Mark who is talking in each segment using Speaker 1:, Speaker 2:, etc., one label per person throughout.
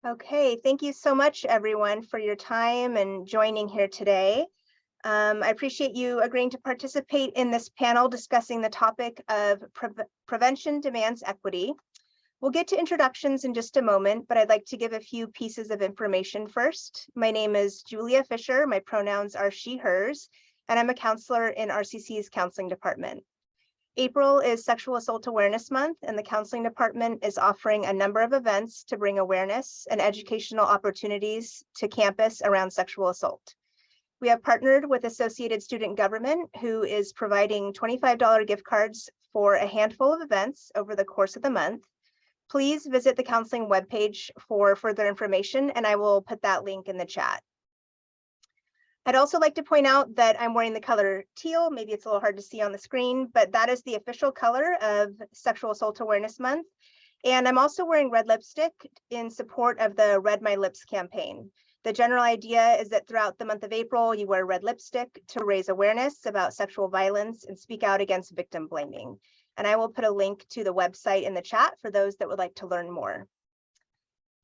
Speaker 1: Okay, thank you so much, everyone, for your time and joining here today. I appreciate you agreeing to participate in this panel discussing the topic of prevention demands equity. We'll get to introductions in just a moment, but I'd like to give a few pieces of information first. My name is Julia Fisher. My pronouns are she, hers, and I'm a counselor in RCC's counseling department. April is Sexual Assault Awareness Month, and the counseling department is offering a number of events to bring awareness and educational opportunities to campus around sexual assault. We have partnered with Associated Student Government, who is providing $25 gift cards for a handful of events over the course of the month. Please visit the counseling webpage for further information, and I will put that link in the chat. I'd also like to point out that I'm wearing the color teal. Maybe it's a little hard to see on the screen, but that is the official color of Sexual Assault Awareness Month. And I'm also wearing red lipstick in support of the Red My Lips campaign. The general idea is that throughout the month of April, you wear red lipstick to raise awareness about sexual violence and speak out against victim blaming. And I will put a link to the website in the chat for those that would like to learn more.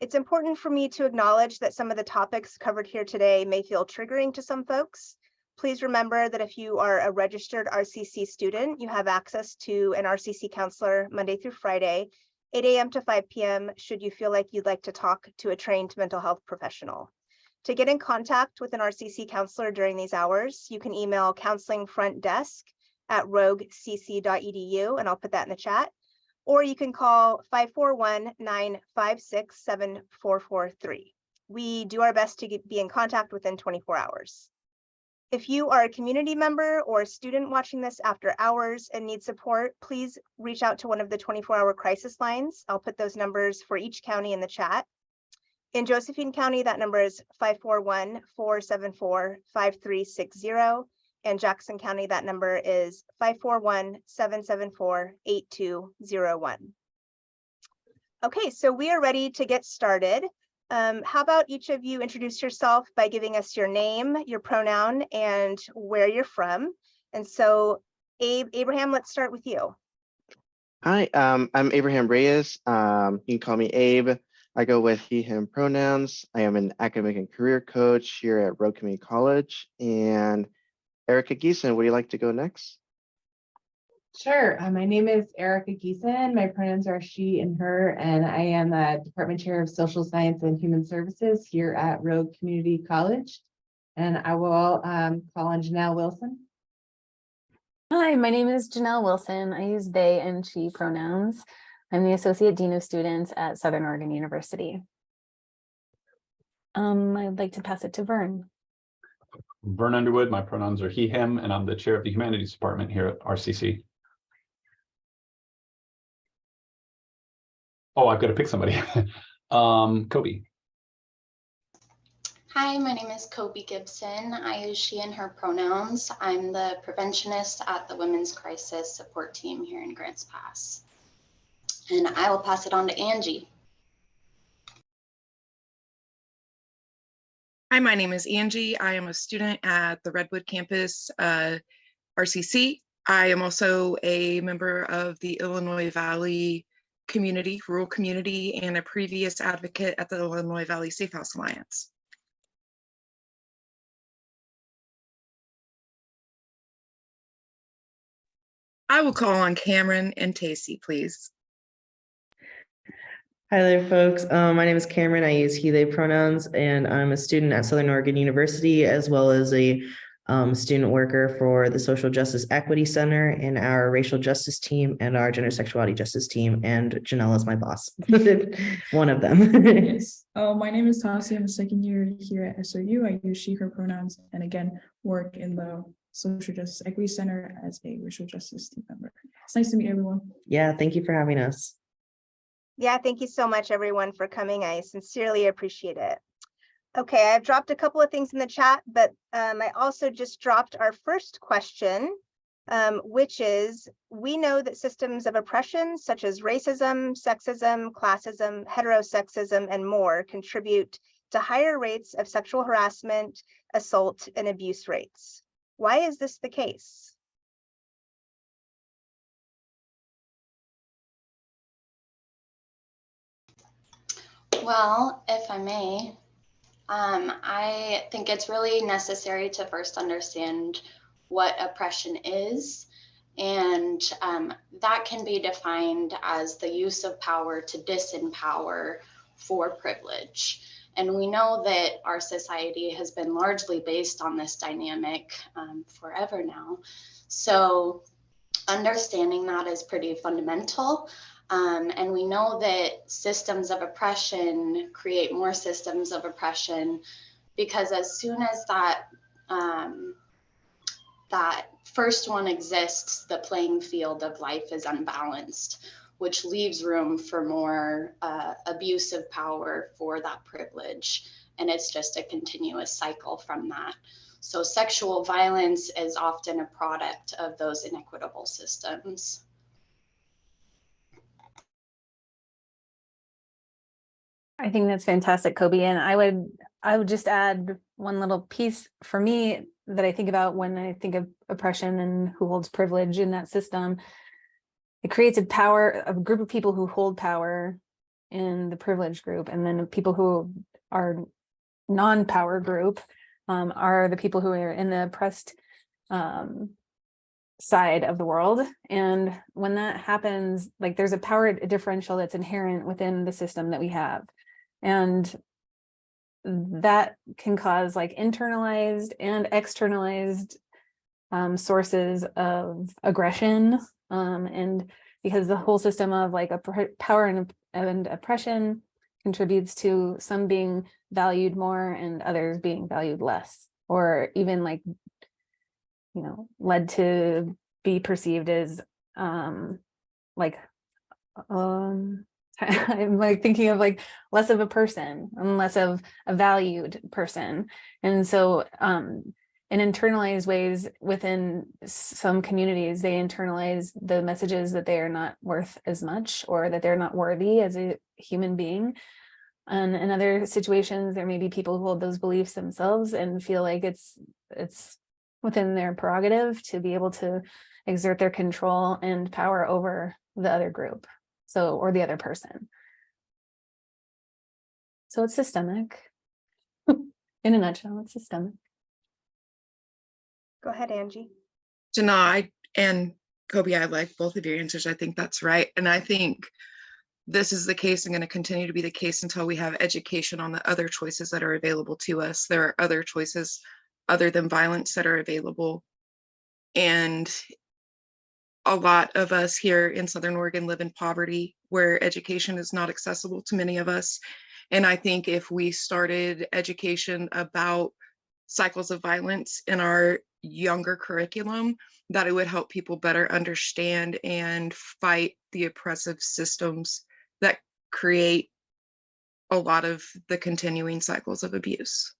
Speaker 1: It's important for me to acknowledge that some of the topics covered here today may feel triggering to some folks. Please remember that if you are a registered RCC student, you have access to an RCC counselor Monday through Friday, 8 a.m. to 5 p.m. should you feel like you'd like to talk to a trained mental health professional. To get in contact with an RCC counselor during these hours, you can email counselingfrontdesk@roguecc.edu, and I'll put that in the chat. Or you can call 541-956-7443. We do our best to be in contact within 24 hours. If you are a community member or a student watching this after hours and need support, please reach out to one of the 24-hour crisis lines. I'll put those numbers for each county in the chat. In Josephine County, that number is 541-474-5360. And Jackson County, that number is 541-774-8201. Okay, so we are ready to get started. How about each of you introduce yourself by giving us your name, your pronoun, and where you're from. And so, Abraham, let's start with you.
Speaker 2: Hi, I'm Abraham Reyes. You can call me Abe. I go with he, him pronouns. I am an academic and career coach here at Rogue Community College. And Erica Geeson, would you like to go next?
Speaker 3: Sure. My name is Erica Geeson. My pronouns are she and her, and I am a department chair of social science and human services here at Rogue Community College. And I will call on Janelle Wilson.
Speaker 4: Hi, my name is Janelle Wilson. I use they and she pronouns. I'm the Associate Dean of Students at Southern Oregon University. I'd like to pass it to Vern.
Speaker 5: Vern Underwood, my pronouns are he, him, and I'm the chair of the humanities department here at RCC. Oh, I've got to pick somebody. Kobe.
Speaker 6: Hi, my name is Kobe Gibson. I use she and her pronouns. I'm the preventionist at the Women's Crisis Support Team here in Grants Pass. And I will pass it on to Angie.
Speaker 7: Hi, my name is Angie. I am a student at the Redwood campus, RCC. I am also a member of the Illinois Valley community, rural community, and a previous advocate at the Illinois Valley Safe House Alliance. I will call on Cameron and Tacey, please.
Speaker 8: Hi there, folks. My name is Cameron. I use he, they pronouns, and I'm a student at Southern Oregon University, as well as a student worker for the Social Justice Equity Center in our racial justice team and our gender sexuality justice team. And Janelle is my boss, one of them.
Speaker 9: Yes. My name is Tassi. I'm a second year here at SOU. I use she, her pronouns, and again, work in the Social Justice Equity Center as a racial justice team member. It's nice to meet everyone.
Speaker 8: Yeah, thank you for having us.
Speaker 1: Yeah, thank you so much, everyone, for coming. I sincerely appreciate it. Okay, I've dropped a couple of things in the chat, but I also just dropped our first question, which is, we know that systems of oppression such as racism, sexism, classism, heterosexism, and more contribute to higher rates of sexual harassment, assault, and abuse rates. Why is this the case?
Speaker 6: Well, if I may, I think it's really necessary to first understand what oppression is. And that can be defined as the use of power to disempower for privilege. And we know that our society has been largely based on this dynamic forever now. So understanding that is pretty fundamental. And we know that systems of oppression create more systems of oppression, because as soon as that first one exists, the playing field of life is unbalanced, which leaves room for more abuse of power for that privilege. And it's just a continuous cycle from that. So sexual violence is often a product of those inequitable systems.
Speaker 4: I think that's fantastic, Kobe. And I would just add one little piece for me that I think about when I think of oppression and who holds privilege in that system. It creates a group of people who hold power in the privileged group, and then people who are non-power group are the people who are in the oppressed side of the world. And when that happens, like, there's a power differential that's inherent within the system that we have. And that can cause like internalized and externalized sources of aggression. And because the whole system of like power and oppression contributes to some being valued more and others being valued less, or even like, you know, led to be perceived as I'm like thinking of like less of a person and less of a valued person. And so in internalized ways within some communities, they internalize the messages that they are not worth as much, or that they're not worthy as a human being. And in other situations, there may be people who hold those beliefs themselves and feel like it's within their prerogative to be able to exert their control and power over the other group, or the other person. So it's systemic. In a nutshell, it's systemic.
Speaker 1: Go ahead, Angie.
Speaker 7: Janai and Kobe, I like both of your answers. I think that's right. And I think this is the case and going to continue to be the case until we have education on the other choices that are available to us. There are other choices other than violence that are available. And a lot of us here in Southern Oregon live in poverty, where education is not accessible to many of us. And I think if we started education about cycles of violence in our younger curriculum, that it would help people better understand and fight the oppressive systems that create a lot of the continuing cycles of abuse.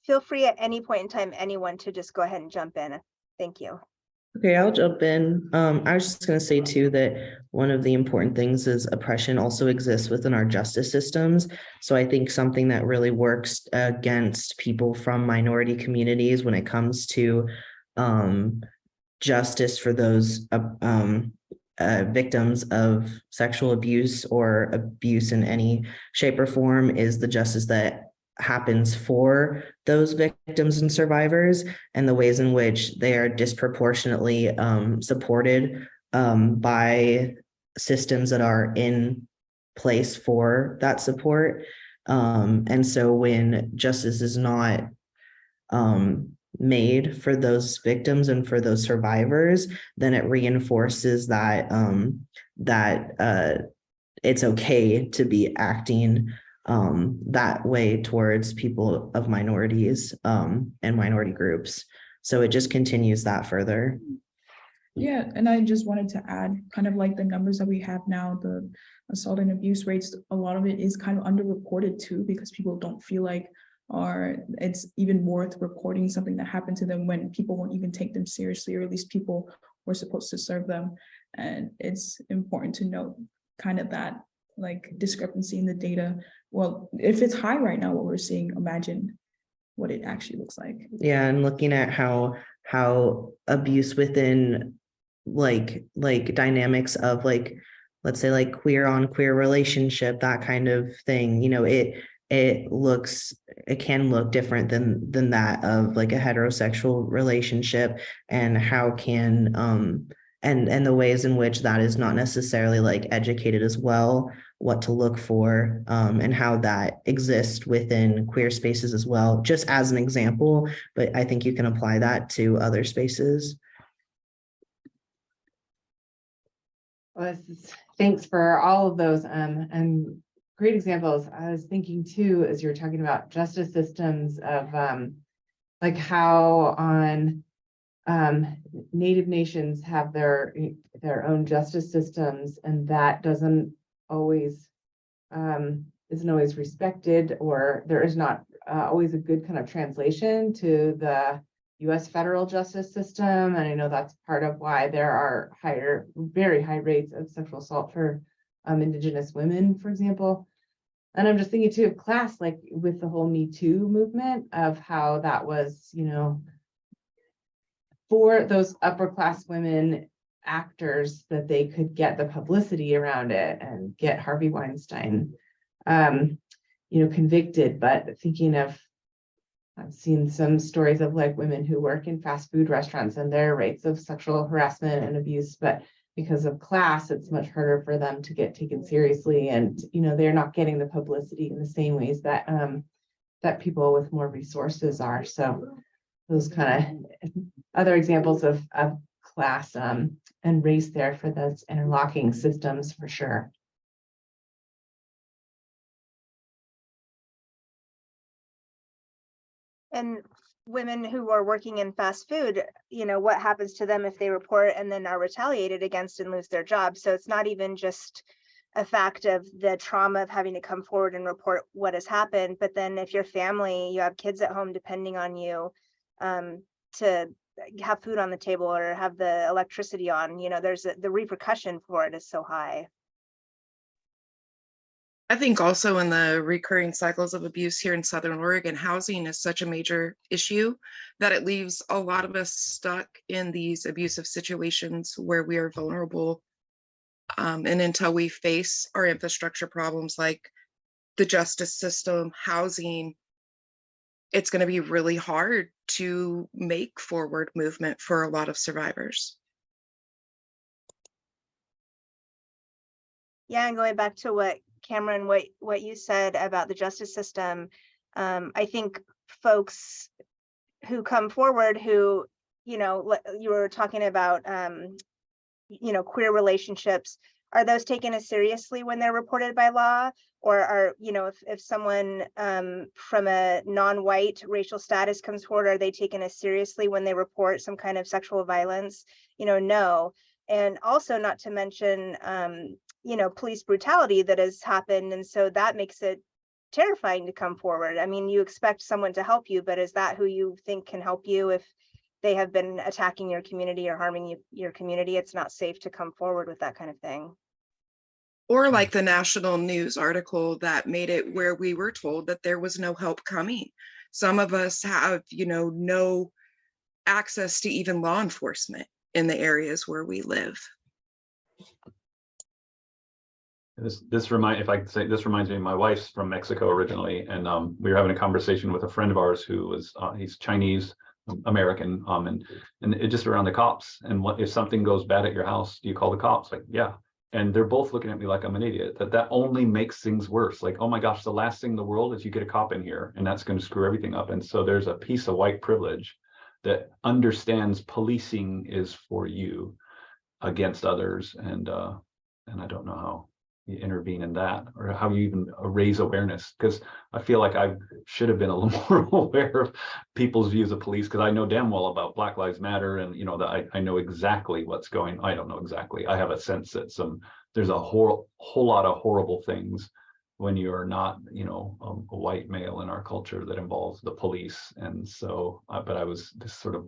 Speaker 1: Feel free at any point in time, anyone, to just go ahead and jump in. Thank you.
Speaker 8: Okay, I'll jump in. I was just going to say too that one of the important things is oppression also exists within our justice systems. So I think something that really works against people from minority communities when it comes to justice for those victims of sexual abuse or abuse in any shape or form is the justice that happens for those victims and survivors, and the ways in which they are disproportionately supported by systems that are in place for that support. And so when justice is not made for those victims and for those survivors, then it reinforces that it's okay to be acting that way towards people of minorities and minority groups. So it just continues that further.
Speaker 9: Yeah, and I just wanted to add kind of like the numbers that we have now, the assault and abuse rates, a lot of it is kind of underreported too, because people don't feel like it's even worth reporting something that happened to them when people won't even take them seriously, or at least people were supposed to serve them. And it's important to note kind of that like discrepancy in the data. Well, if it's high right now, what we're seeing, imagine what it actually looks like.
Speaker 8: Yeah, and looking at how abuse within like dynamics of like, let's say like queer on queer relationship, that kind of thing, you know, it can look different than that of like a heterosexual relationship, and how can and the ways in which that is not necessarily like educated as well, what to look for, and how that exists within queer spaces as well, just as an example, but I think you can apply that to other spaces.
Speaker 3: Well, thanks for all of those and great examples. I was thinking too, as you were talking about justice systems of like how on Native nations have their own justice systems, and that doesn't always isn't always respected, or there is not always a good kind of translation to the US federal justice system. And I know that's part of why there are very high rates of sexual assault for Indigenous women, for example. And I'm just thinking too of class, like with the whole Me Too movement, of how that was, you know, for those upper class women actors, that they could get the publicity around it and get Harvey Weinstein, you know, convicted. But thinking of, I've seen some stories of like women who work in fast food restaurants and their rates of sexual harassment and abuse, but because of class, it's much harder for them to get taken seriously. And, you know, they're not getting the publicity in the same ways that that people with more resources are. So those kind of other examples of class and race there for those interlocking systems for sure.
Speaker 1: And women who are working in fast food, you know, what happens to them if they report and then are retaliated against and lose their job? So it's not even just a fact of the trauma of having to come forward and report what has happened, but then if your family, you have kids at home depending on you to have food on the table or have the electricity on, you know, the repercussion for it is so high.
Speaker 7: I think also in the recurring cycles of abuse here in Southern Oregon, housing is such a major issue that it leaves a lot of us stuck in these abusive situations where we are vulnerable. And until we face our infrastructure problems like the justice system, housing, it's going to be really hard to make forward movement for a lot of survivors.
Speaker 1: Yeah, and going back to what Cameron, what you said about the justice system, I think folks who come forward who, you know, you were talking about, you know, queer relationships, are those taken as seriously when they're reported by law? Or are, you know, if someone from a non-white racial status comes forward, are they taken as seriously when they report some kind of sexual violence? You know, no. And also not to mention, you know, police brutality that has happened. And so that makes it terrifying to come forward. I mean, you expect someone to help you, but is that who you think can help you if they have been attacking your community or harming your community? It's not safe to come forward with that kind of thing.
Speaker 7: Or like the national news article that made it where we were told that there was no help coming. Some of us have, you know, no access to even law enforcement in the areas where we live.
Speaker 5: This reminds me, my wife's from Mexico originally, and we were having a conversation with a friend of ours who was he's Chinese American, and it just around the cops. And what if something goes bad at your house? Do you call the cops? Like, yeah. And they're both looking at me like I'm an idiot. That only makes things worse. Like, oh my gosh, the last thing in the world is you get a cop in here, and that's going to screw everything up. And so there's a piece of white privilege that understands policing is for you against others, and I don't know how you intervene in that, or how you even raise awareness, because I feel like I should have been a little more aware of people's views of police, because I know damn well about Black Lives Matter, and you know that I know exactly what's going. I don't know exactly. I have a sense that there's a whole lot of horrible things when you're not, you know, a white male in our culture that involves the police. And so, but I was just sort of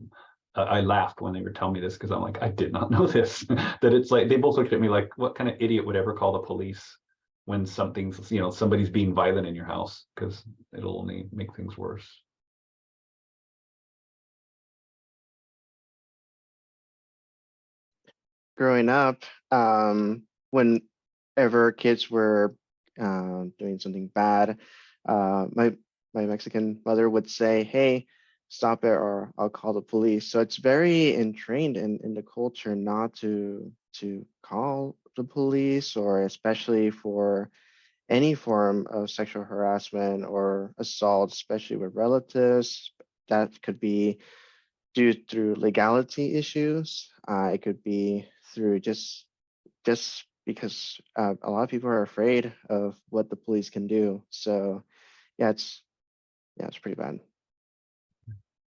Speaker 5: I laughed when they were telling me this, because I'm like, I did not know this. That it's like they both looked at me like, what kind of idiot would ever call the police when something's, you know, somebody's being violent in your house, because it'll only make things worse.
Speaker 2: growing up, whenever kids were doing something bad, my Mexican mother would say, "Hey, stop it, or I'll call the police." So it's very ingrained in the culture not to call the police, or especially for any form of sexual harassment or assault, especially with relatives. That could be due through legality issues. It could be through just because a lot of people are afraid of what the police can do. So yeah, it's pretty bad.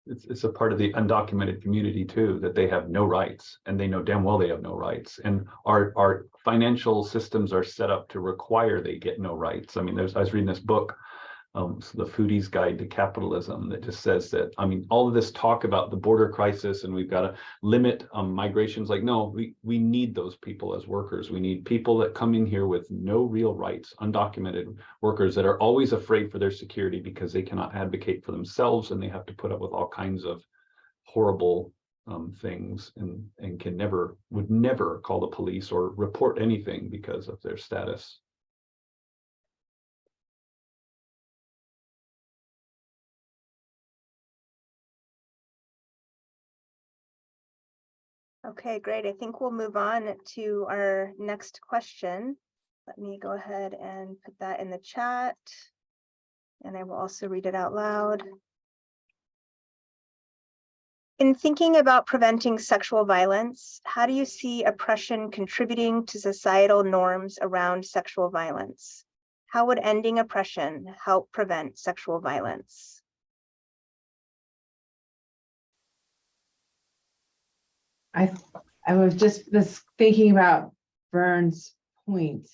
Speaker 5: It's a part of the undocumented community too, that they have no rights, and they know damn well they have no rights. And our financial systems are set up to require they get no rights. I mean, I was reading this book, The Foodie's Guide to Capitalism, that just says that, I mean, all of this talk about the border crisis and we've got to limit migrations. Like, no, we need those people as workers. We need people that come in here with no real rights, undocumented workers that are always afraid for their security because they cannot advocate for themselves, and they have to put up with all kinds of horrible things, and would never call the police or report anything because of their status.
Speaker 1: Okay, great. I think we'll move on to our next question. Let me go ahead and put that in the chat. And I will also read it out loud. In thinking about preventing sexual violence, how do you see oppression contributing to societal norms around sexual violence? How would ending oppression help prevent sexual violence?
Speaker 3: I was just thinking about Vern's point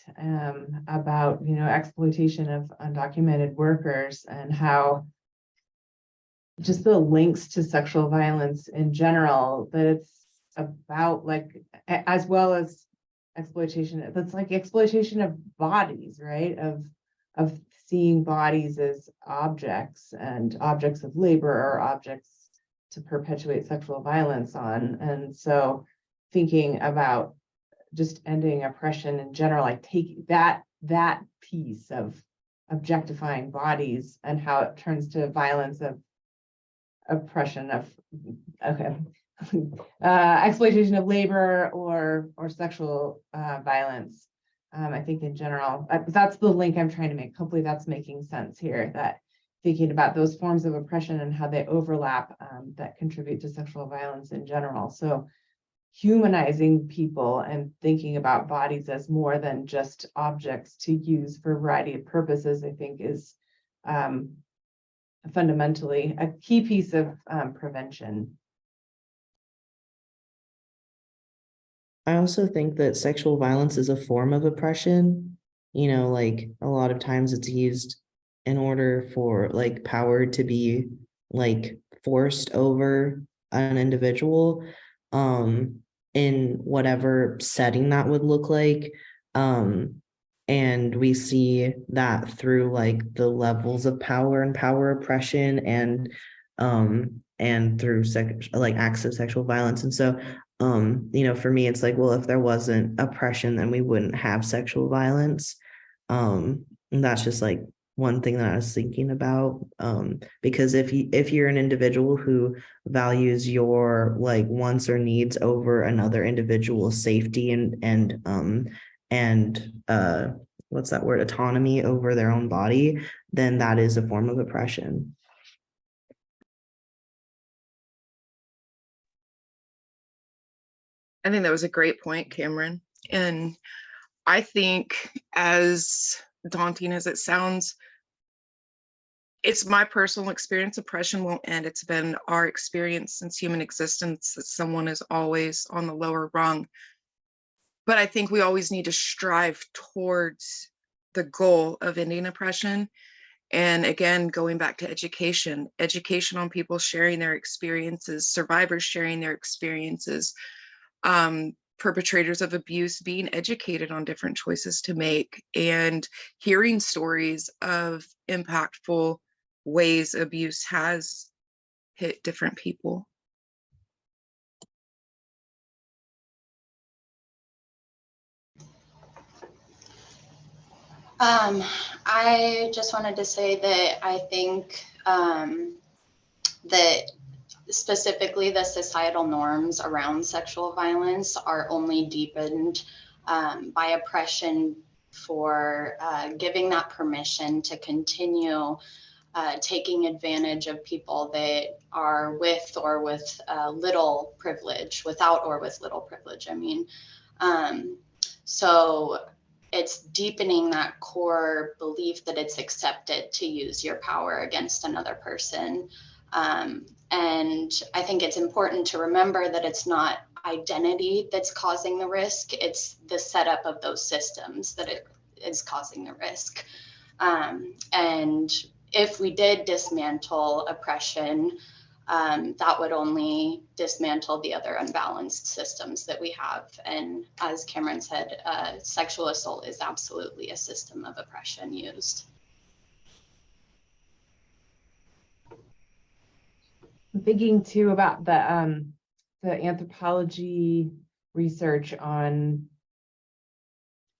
Speaker 3: about, exploitation of undocumented workers, and how just the links to sexual violence in general, that it's about, like, as well as exploitation, that's like exploitation of bodies, right? Of seeing bodies as objects, and objects of labor, or objects to perpetuate sexual violence on. And so thinking about just ending oppression in general, like taking that piece of objectifying bodies and how it turns to violence of oppression of, exploitation of labor or sexual violence. I think in general, that's the link I'm trying to make. Hopefully that's making sense here, that thinking about those forms of oppression and how they overlap, that contribute to sexual violence in general. So humanizing people and thinking about bodies as more than just objects to use for a variety of purposes, I think is fundamentally a key piece of prevention.
Speaker 8: I also think that sexual violence is a form of oppression. Like a lot of times it's used in order for like power to be like forced over an individual, in whatever setting that would look like. And we see that through like the levels of power and power oppression, and through like acts of sexual violence. And so for me, it's like, well, if there wasn't oppression, then we wouldn't have sexual violence. And that's just like one thing that I was thinking about, because if you're an individual who values your like wants or needs over another individual's safety and what's that word, autonomy over their own body, then that is a form of oppression.
Speaker 7: I think that was a great point, Cameron. And I think, as daunting as it sounds, it's my personal experience. Oppression won't end. It's been our experience since human existence that someone is always on the lower rung. But I think we always need to strive towards the goal of ending oppression. And again, going back to education on people sharing their experiences, survivors sharing their experiences, perpetrators of abuse being educated on different choices to make, and hearing stories of impactful ways abuse has hit different people.
Speaker 6: I just wanted to say that I think that specifically the societal norms around sexual violence are only deepened by oppression for giving that permission to continue taking advantage of people that are with or with little privilege, without or with little privilege, I mean. So it's deepening that core belief that it's accepted to use your power against another person. And I think it's important to remember that it's not identity that's causing the risk, it's the setup of those systems that it is causing the risk. And if we did dismantle oppression, that would only dismantle the other unbalanced systems that we have. And as Cameron said, sexual assault is absolutely a system of oppression used.
Speaker 3: I'm thinking too about the anthropology research on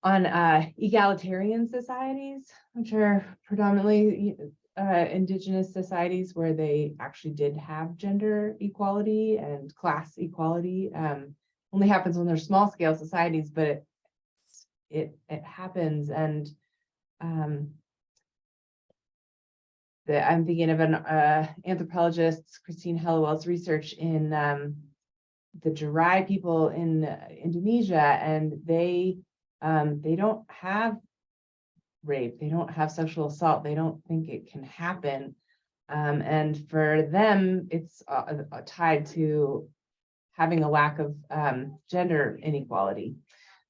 Speaker 3: egalitarian societies, which are predominantly indigenous societies where they actually did have gender equality and class equality. Only happens when they're small scale societies, but it happens. And I'm thinking of an anthropologist, Christine Hellewell's research in the Jarai people in Indonesia, and they don't have rape, they don't have sexual assault, they don't think it can happen. And for them, it's tied to having a lack of gender inequality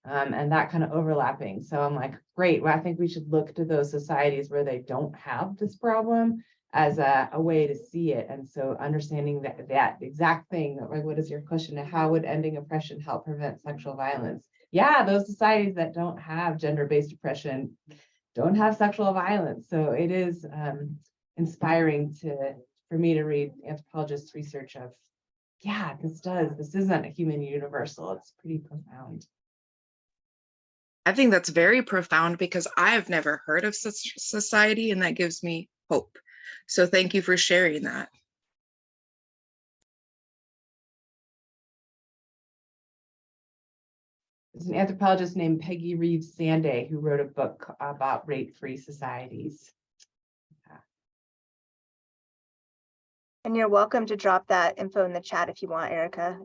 Speaker 3: and that kind of overlapping. So I'm like, great, well, I think we should look to those societies where they don't have this problem as a way to see it. And so understanding that exact thing, like, what is your question? How would ending oppression help prevent sexual violence? Yeah, those societies that don't have gender-based oppression don't have sexual violence. So it is inspiring for me to read anthropologists' research of, yeah, this isn't a human universal. It's pretty profound.
Speaker 7: I think that's very profound because I have never heard of such a society, and that gives me hope. So thank you for sharing that.
Speaker 3: There's an anthropologist named Peggy Reeves Sande who wrote a book about rape-free societies.
Speaker 1: And you're welcome to drop that info in the chat if you want, Erica,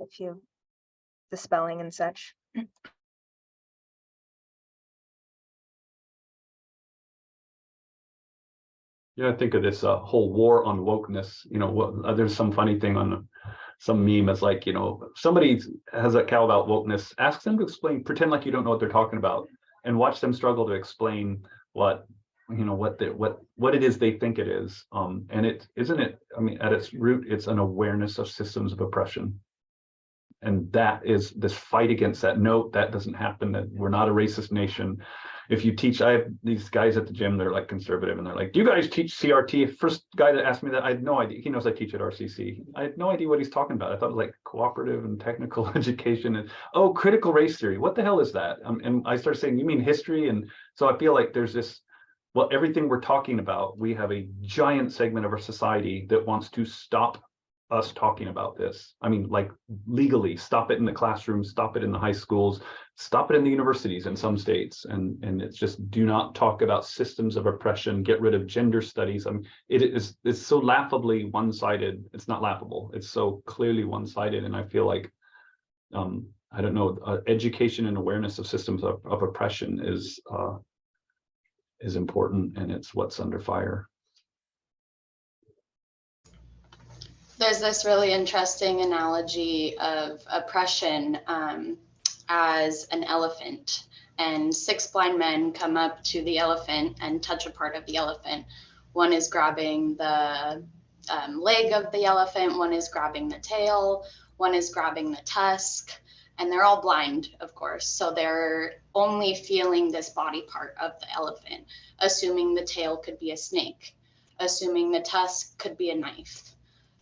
Speaker 1: the spelling and such.
Speaker 5: Yeah, I think of this whole war on wokeness. You know, there's some funny thing on some meme. It's like, you know, somebody has a cow about wokeness, ask them to explain, pretend like you don't know what they're talking about, and watch them struggle to explain what it is they think it is. And it isn't it. I mean, at its root, it's an awareness of systems of oppression. And that is this fight against that. No, that doesn't happen. That we're not a racist nation. If you teach, I have these guys at the gym, they're like conservative, and they're like, do you guys teach CRT? First guy that asked me that, I had no idea. He knows I teach at RCC. I had no idea what he's talking about. I thought it was like cooperative and technical education and, oh, critical race theory. What the hell is that? And I started saying, you mean history? And so I feel like there's this, well, everything we're talking about, we have a giant segment of our society that wants to stop us talking about this. I mean, like legally, stop it in the classrooms, stop it in the high schools, stop it in the universities in some states. And it's just, do not talk about systems of oppression, get rid of gender studies. I mean, it's so laughably one-sided. It's not laughable. It's so clearly one-sided. And I feel like, I don't know, education and awareness of systems of oppression is important, and it's what's under fire.
Speaker 6: There's this really interesting analogy of oppression as an elephant, and 6 blind men come up to the elephant and touch a part of the elephant. One is grabbing the leg of the elephant, one is grabbing the tail, one is grabbing the tusk, and they're all blind, of course. So they're only feeling this body part of the elephant, assuming the tail could be a snake, assuming the tusk could be a knife,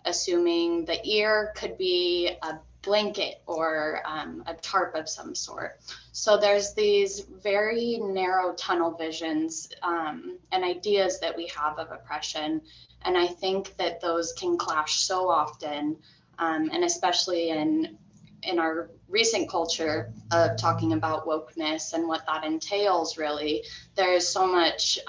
Speaker 6: assuming the ear could be a blanket or a tarp of some sort. So there's these very narrow tunnel visions and ideas that we have of oppression. And I think that those can clash so often, and especially in our recent culture of talking about wokeness and what that entails, really, there's so much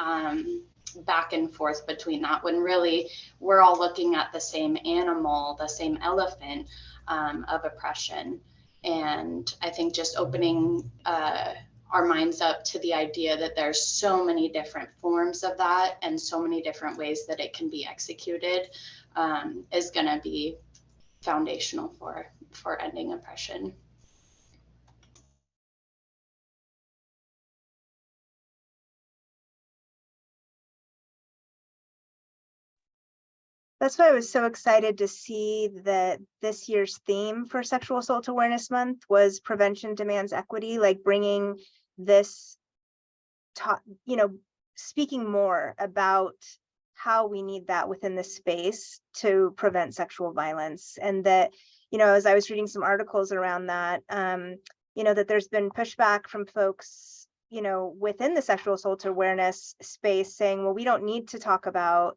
Speaker 6: back and forth between that, when really we're all looking at the same animal, the same elephant of oppression. And I think just opening our minds up to the idea that there's so many different forms of that and so many different ways that it can be executed is going to be foundational for ending oppression.
Speaker 1: That's why I was so excited to see that this year's theme for Sexual Assault Awareness Month was Prevention Demands Equity, like bringing this, speaking more about how we need that within the space to prevent sexual violence. And that, as I was reading some articles around that, that there's been pushback from folks, within the sexual assault awareness space saying, well, we don't need to talk about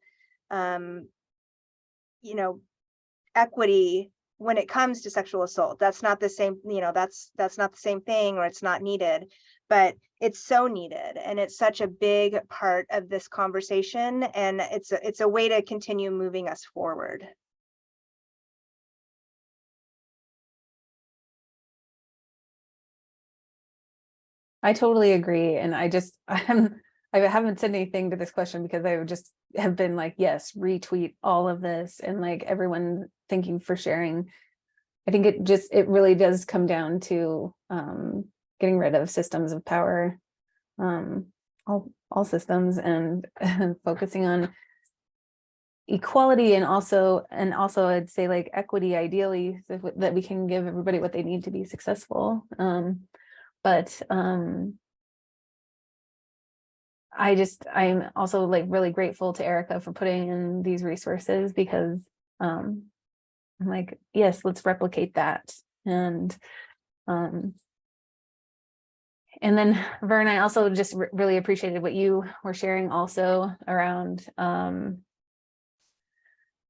Speaker 1: equity when it comes to sexual assault. That's not the same, that's not the same thing, or it's not needed, but it's so needed. And it's such a big part of this conversation. And it's a way to continue moving us forward.
Speaker 4: I totally agree. And I haven't said anything to this question because I just have been like, yes, retweet all of this, and like everyone, thank you for sharing. I think it really does come down to getting rid of systems of power, all systems, and focusing on equality and also I'd say like equity, ideally, so that we can give everybody what they need to be successful. But I'm also like really grateful to Erica for putting in these resources, because I'm like, yes, let's replicate that. And then Vern, I also just really appreciated what you were sharing also around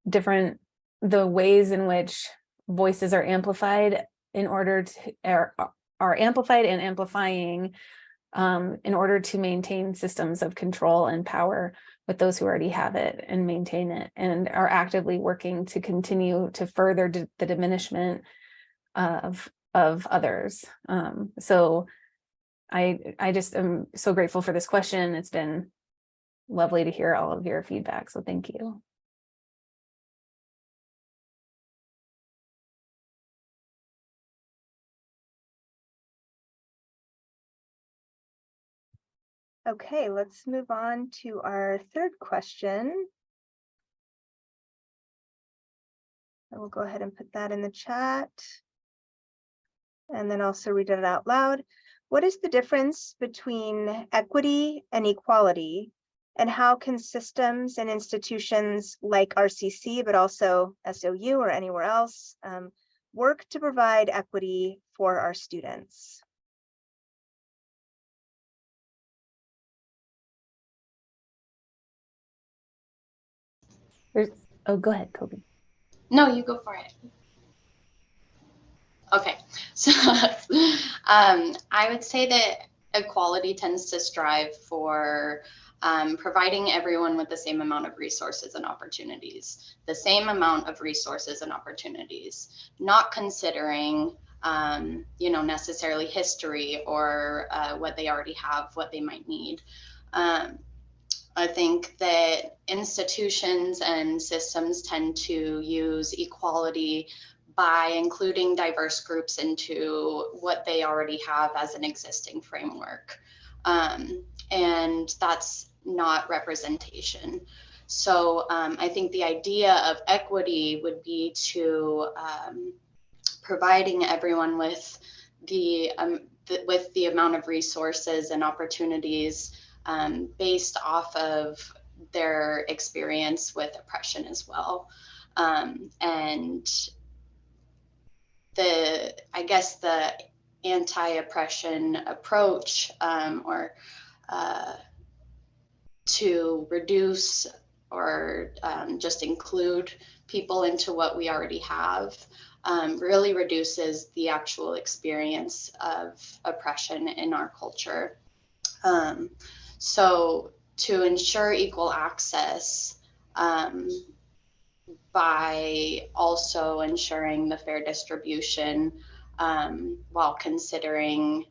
Speaker 4: the ways in which voices are amplified are amplified and amplifying in order to maintain systems of control and power with those who already have it and maintain it, and are actively working to continue to further the diminishment of others. So I just am so grateful for this question. It's been lovely to hear all of your feedback. So thank you.
Speaker 1: Okay, let's move on to our third question. I will go ahead and put that in the chat and then also read it out loud. What is the difference between equity and equality, and how can systems and institutions like RCC, but also SOU or anywhere else, work to provide equity for our students?
Speaker 4: Go ahead, Kobe.
Speaker 6: No, you go for it. Okay, so I would say that equality tends to strive for providing everyone with the same amount of resources and opportunities, not considering, necessarily history or what they already have, what they might need. I think that institutions and systems tend to use equality by including diverse groups into what they already have as an existing framework. And that's not representation. So I think the idea of equity would be to providing everyone with the amount of resources and opportunities based off of their experience with oppression as well. And I guess the anti-oppression approach, or to reduce or just include people into what we already have, really reduces the actual experience of oppression in our culture. So to ensure equal access, by also ensuring the fair distribution, while considering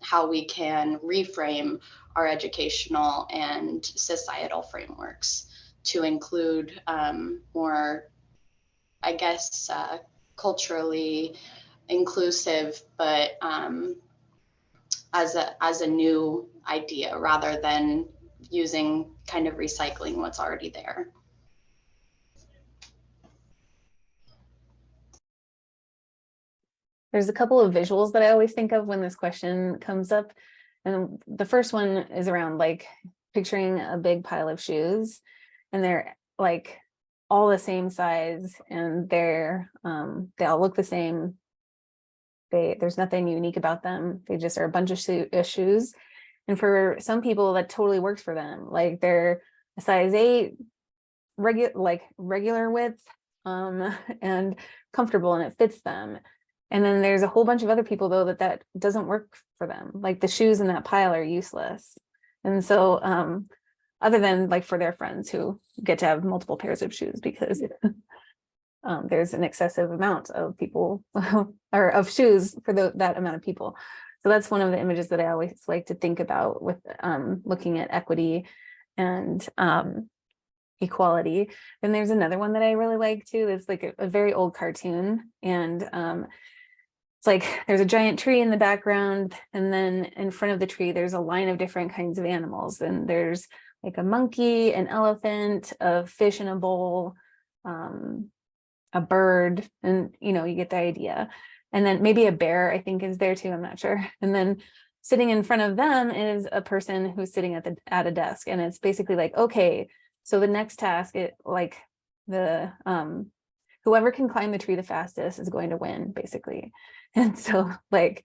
Speaker 6: how we can reframe our educational and societal frameworks to include more, I guess, culturally inclusive, but as a new idea rather than using kind of recycling what's already there.
Speaker 4: There's a couple of visuals that I always think of when this question comes up. And the first one is around like picturing a big pile of shoes, and they're like all the same size, and they all look the same. There's nothing unique about them. They just are a bunch of shoes. And for some people that totally works for them. Like they're a size 8, regular width, and comfortable, and it fits them. And then there's a whole bunch of other people though that doesn't work for them. Like the shoes in that pile are useless. And so other than like for their friends who get to have multiple pairs of shoes because there's an excessive amount of people or of shoes for that amount of people. So that's one of the images that I always like to think about with looking at equity and equality. And there's another one that I really like too. It's like a very old cartoon, and it's like there's a giant tree in the background, and then in front of the tree there's a line of different kinds of animals, and there's like a monkey, an elephant, a fish in a bowl, a bird, and you get the idea. And then maybe a bear, I think, is there too, I'm not sure. And then sitting in front of them is a person who's sitting at a desk, and it's basically like, okay, so the next task, whoever can climb the tree the fastest is going to win, basically. And so like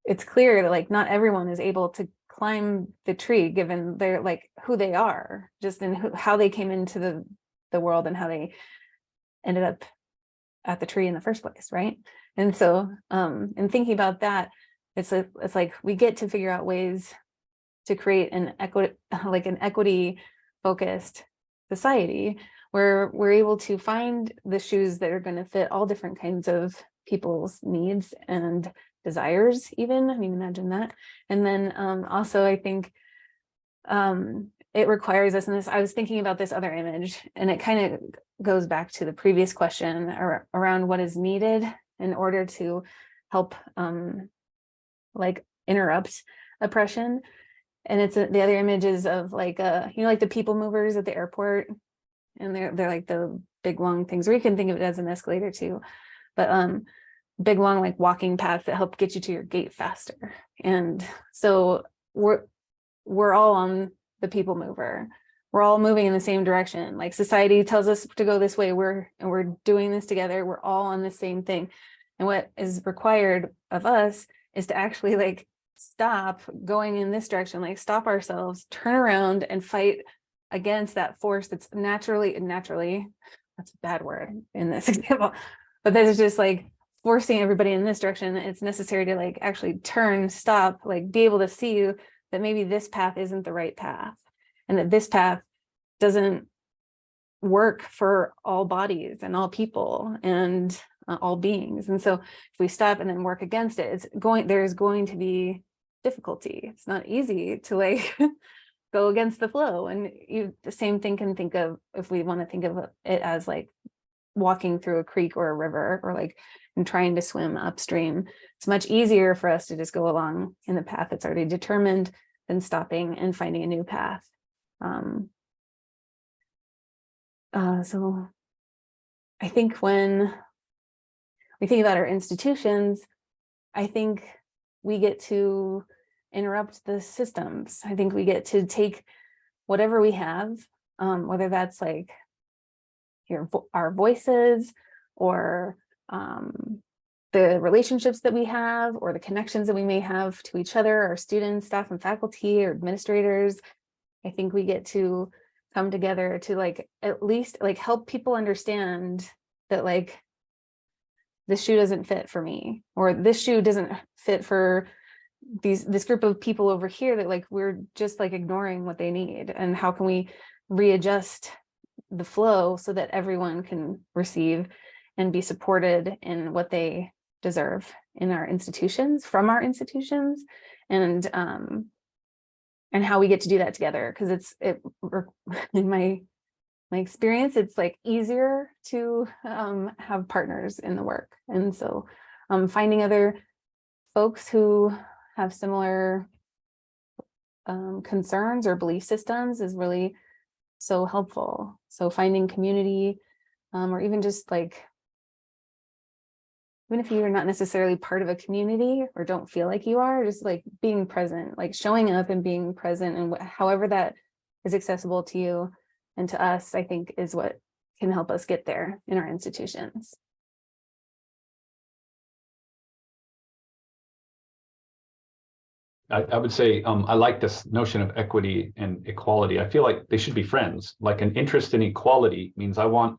Speaker 4: it's clear that like not everyone is able to climb the tree given their like who they are, just in how they came into the world and how they ended up at the tree in the first place, right? And so in thinking about that, it's like we get to figure out ways to create an equity focused society where we're able to find the shoes that are going to fit all different kinds of people's needs and desires, even. I mean, imagine that. And then also I think it requires us, and I was thinking about this other image, and it kind of goes back to the previous question around what is needed in order to help like interrupt oppression. And it's the other images of like like the people movers at the airport, and they're like the big long things, or you can think of it as an escalator too, but big long like walking paths that help get you to your gate faster. And so we're all on the people mover. We're all moving in the same direction. Like society tells us to go this way, we're doing this together. We're all on the same thing. And what is required of us is to actually like stop going in this direction, like stop ourselves, turn around and fight against that force that's naturally, that's a bad word in this example, but that is just like forcing everybody in this direction. It's necessary to like actually turn, stop, like be able to see that maybe this path isn't the right path, and that this path doesn't work for all bodies and all people and all beings. And so if we stop and then work against it, there's going to be difficulty. It's not easy to like go against the flow. And the same thing can think of, if we want to think of it as like walking through a creek or a river, or like and trying to swim upstream. It's much easier for us to just go along in the path that's already determined than stopping and finding a new path. So I think when we think about our institutions, I think we get to interrupt the systems. I think we get to take whatever we have, whether that's like our voices, or the relationships that we have, or the connections that we may have to each other, our students, staff and faculty, or administrators. I think we get to come together to like at least like help people understand that like this shoe doesn't fit for me, or this shoe doesn't fit for this group of people over here, that like we're just like ignoring what they need, and how can we readjust the flow so that everyone can receive and be supported in what they deserve in our institutions, from our institutions, and how we get to do that together. Because in my experience, it's like easier to have partners in the work, and so finding other folks who have similar concerns or belief systems is really so helpful. So finding community, or even just like, even if you're not necessarily part of a community or don't feel like you are, just like being present, like showing up and being present, and however that is accessible to you and to us, I think is what can help us get there in our institutions.
Speaker 5: I would say I like this notion of equity and equality. I feel like they should be friends. Like an interest in equality means I want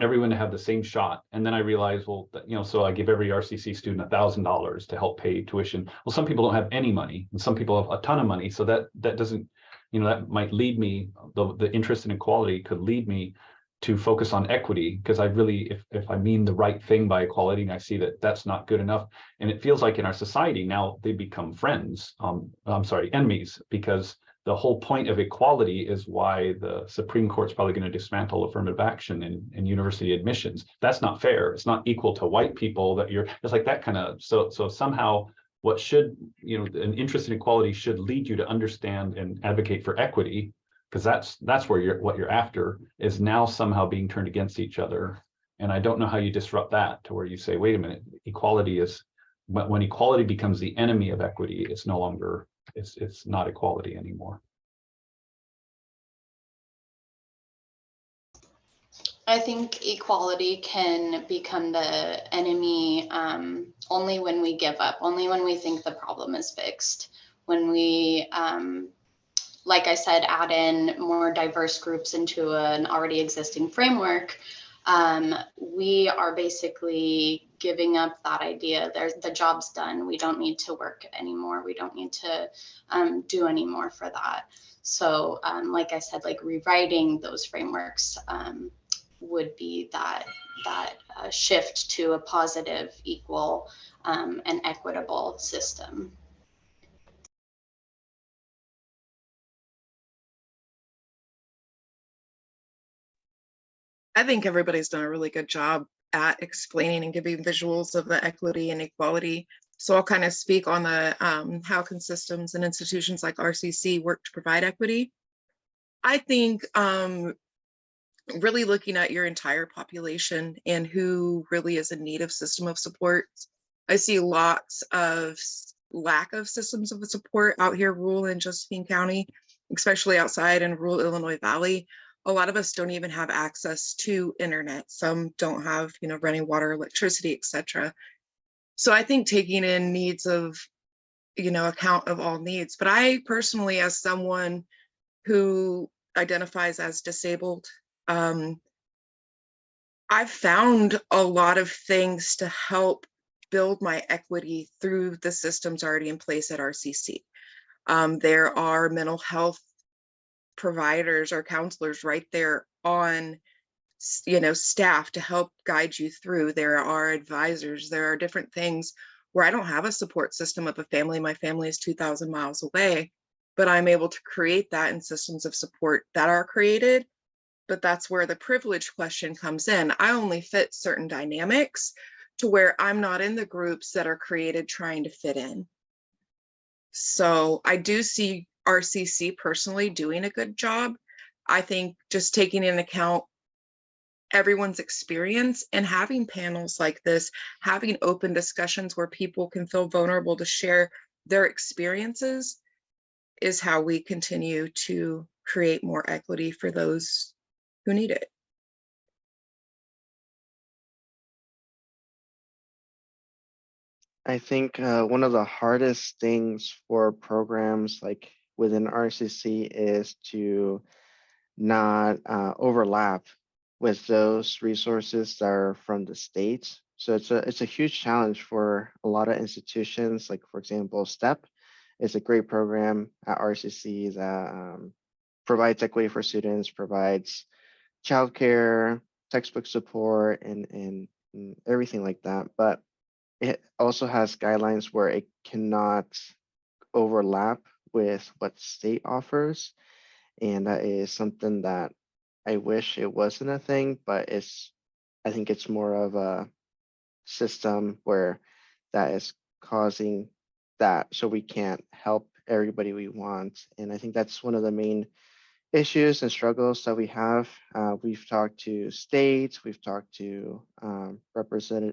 Speaker 5: everyone to have the same shot. And then I realize, well, so I give every RCC student $1,000 to help pay tuition. Well, some people don't have any money, and some people have a ton of money. So that doesn't, that might lead me, the interest in equality could lead me to focus on equity, because I really, if I mean the right thing by equality, and I see that that's not good enough, and it feels like in our society now they become friends, enemies, because the whole point of equality is why the Supreme Court's probably going to dismantle affirmative action in university admissions. That's not fair. It's not equal to white people it's like that kind of, so somehow what should, an interest in equality should lead you to understand and advocate for equity, because that's where what you're after is now somehow being turned against each other. And I don't know how you disrupt that to where you say, wait a minute, equality is, when equality becomes the enemy of equity, it's no longer, it's not equality anymore.
Speaker 6: I think equality can become the enemy only when we give up, only when we think the problem is fixed, when we like I said, add in more diverse groups into an already existing framework. We are basically giving up that idea. The job's done. We don't need to work anymore. We don't need to do any more for that. So like I said, like rewriting those frameworks would be that shift to a positive, equal, and equitable system.
Speaker 7: I think everybody's done a really good job at explaining and giving visuals of the equity and equality. So I'll kind of speak on the how can systems and institutions like RCC work to provide equity. I think really looking at your entire population and who really is in need of system of support. I see lots of lack of systems of support out here rural in Josephine County, especially outside in rural Illinois Valley. A lot of us don't even have access to internet. Some don't have, running water, electricity, etc. So I think taking in needs of, account of all needs. But I personally, as someone who identifies as disabled, I've found a lot of things to help build my equity through the systems already in place at RCC. There are mental health providers or counselors right there on, staff to help guide you through. There are advisors, there are different things where I don't have a support system of a family. My family is 2,000 miles away, but I'm able to create that in systems of support that are created. But that's where the privilege question comes in. I only fit certain dynamics to where I'm not in the groups that are created trying to fit in. So I do see RCC personally doing a good job. I think just taking into account everyone's experience and having panels like this, having open discussions where people can feel vulnerable to share their experiences is how we continue to create more equity for those who need it.
Speaker 2: I think one of the hardest things for programs like within RCC is to not overlap with those resources that are from the state. So it's a huge challenge for a lot of institutions. Like for example, STEP is a great program at RCC that provides equity for students, provides childcare, textbook support, and everything like that. But it also has guidelines where it cannot overlap with what state offers. And that is something that I wish it wasn't a thing, but I think it's more of a system where that is causing that, so we can't help everybody we want. And I think that's one of the main issues and struggles that we have. We've talked to states, we've talked to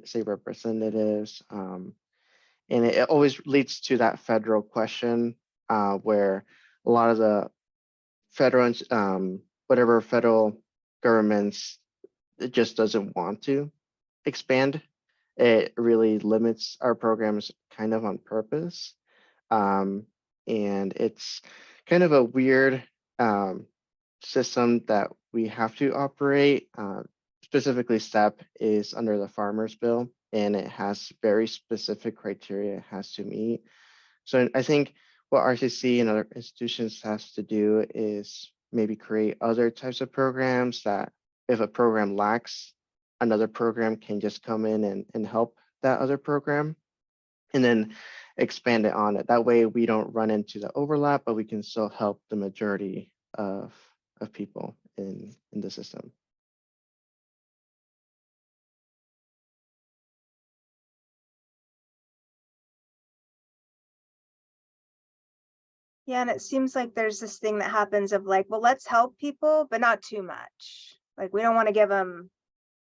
Speaker 2: state representatives, and it always leads to that federal question where a lot of the federal, whatever federal governments, it just doesn't want to expand. It really limits our programs kind of on purpose. And it's kind of a weird system that we have to operate. Specifically, STEP is under the Farmers Bill, and it has very specific criteria it has to meet. So I think what RCC and other institutions has to do is maybe create other types of programs that if a program lacks, another program can just come in and help that other program and then expand it on it. That way we don't run into the overlap, but we can still help the majority of people in the system.
Speaker 1: Yeah, and it seems like there's this thing that happens of like, well, let's help people, but not too much. Like, we don't want to give them,